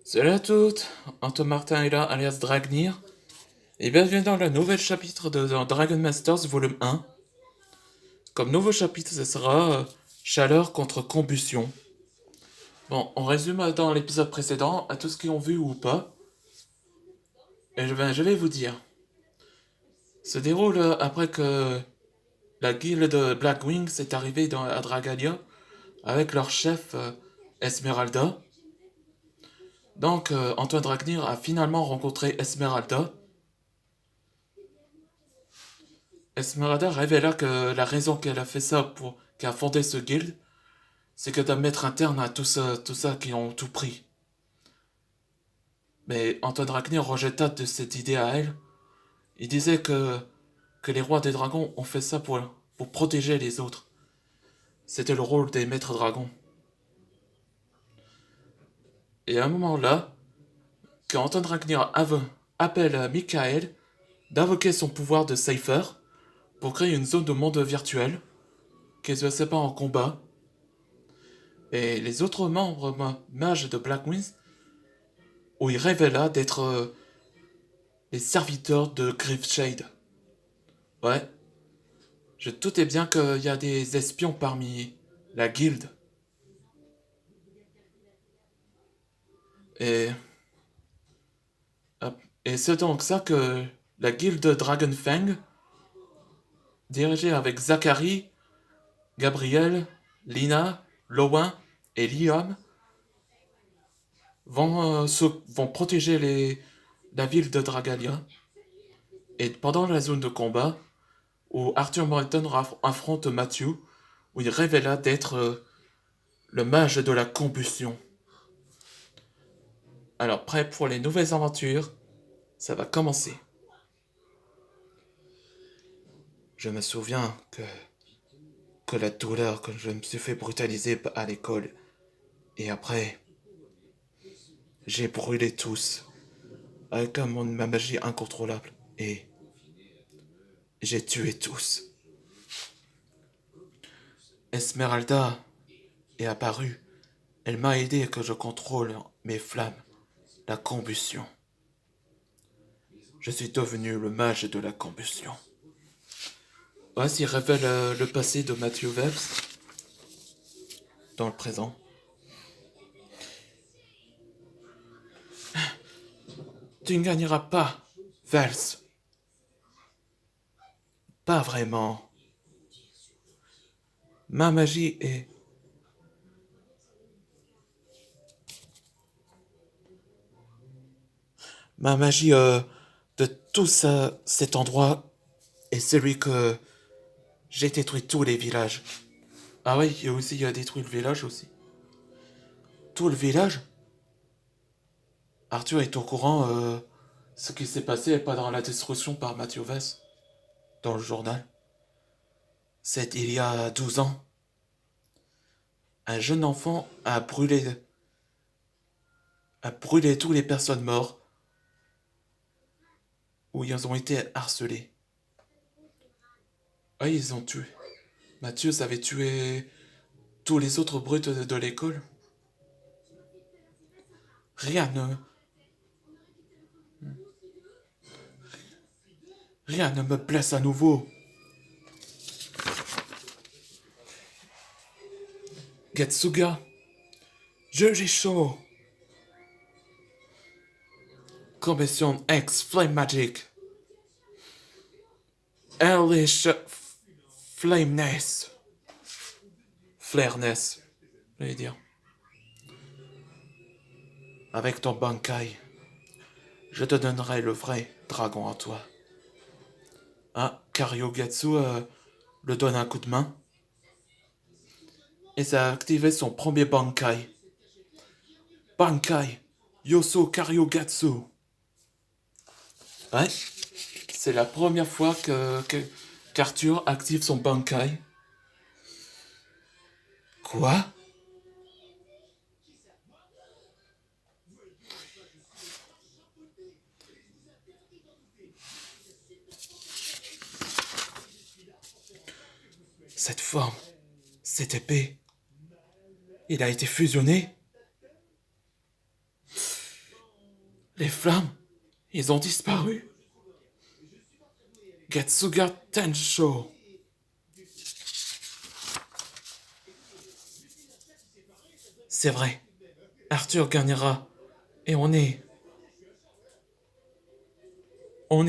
Salut à toutes, Antoine Martin est là, alias Dragnir, et bienvenue dans le nouvel chapitre de Dragon Masters volume 1. Comme nouveau chapitre, ce sera Chaleur contre combustion. Bon, on résume dans l'épisode précédent à tous ceux qui ont vu ou pas, et je vais vous dire. Se déroule après que la guilde Blackwing est arrivée à Dragalia avec leur chef Esmeralda. Donc Antoine Dragnir a finalement rencontré Esmeralda. Esmeralda révéla que la raison qu'elle a fait ça qu'elle a fondé ce guild, c'est que de mettre un terme à tout ça qui ont tout pris. Mais Antoine Dragnir rejeta de cette idée à elle. Il disait que les rois des dragons ont fait ça pour protéger les autres. C'était le rôle des maîtres dragons. Et à un moment là, quand Antoine Dragnir appelle à Michael d'invoquer son pouvoir de Cypher pour créer une zone de monde virtuel qui se sépare en combat. Et les autres membres mages de Blackwing où il révéla d'être les serviteurs de Griffshade. Ouais, je doutais bien qu'il y a des espions parmi la guilde. Et, et c'est donc ça que la guilde Dragonfang, dirigée avec Zachary, Gabriel, Lina, Lowen et Liam, vont protéger la ville de Dragalia. Et pendant la zone de combat, où Arthur Morton affronte Matthew, où il révéla d'être le mage de la combustion. Alors, prêt pour les nouvelles aventures, ça va commencer. Je me souviens que la douleur que je me suis fait brutaliser à l'école. Et après, j'ai brûlé tous avec ma magie incontrôlable. Et j'ai tué tous. Esmeralda est apparue. Elle m'a aidé que je contrôle mes flammes, la combustion. Je suis devenu le mage de la combustion. Voici révèle le passé de Matthew Vels dans le présent. Tu ne gagneras pas, Vels. Pas vraiment. Ma magie est... Ma magie de tout cet endroit est celui que j'ai détruit tous les villages. Ah oui, il a détruit le village aussi. Tout le village. Arthur est au courant ce qui s'est passé pas dans la destruction par Matthew Vess dans le journal. C'est il y a 12 ans. Un jeune enfant a brûlé toutes les personnes mortes où ils ont été harcelés. Ah, ils ont tué. Mathieu avait tué tous les autres brutes de l'école. Rien ne... Rien ne me blesse à nouveau. Getsuga, j'ai chaud. Commission X Flame Magic. Hellish Flameness. Flairness, je vais dire. Avec ton Bankai, je te donnerai le vrai dragon à toi. Ah, Karyogatsu le donne un coup de main. Et ça a activé son premier Bankai. Bankai Yoso Karyogatsu. Ouais, c'est la première fois qu'Arthur active son Bankai. Quoi? Cette forme, cette épée, il a été fusionné? Les flammes, ils ont disparu. Getsuga Tensho. C'est vrai. Arthur gagnera. Et on est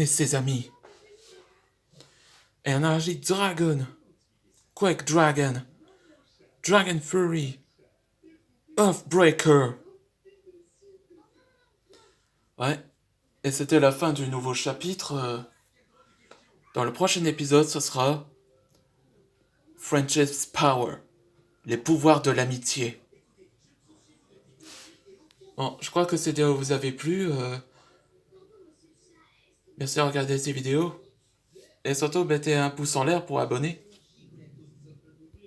ses amis. Energy Dragon. Quake Dragon. Dragon Fury. Earthbreaker. Ouais. Et c'était la fin du nouveau chapitre. Dans le prochain épisode, ce sera Friendship's Power. Les pouvoirs de l'amitié. Bon, je crois que cette vidéo vous avait plu. Merci de regarder ces vidéos. Et surtout, mettez un pouce en l'air pour abonner.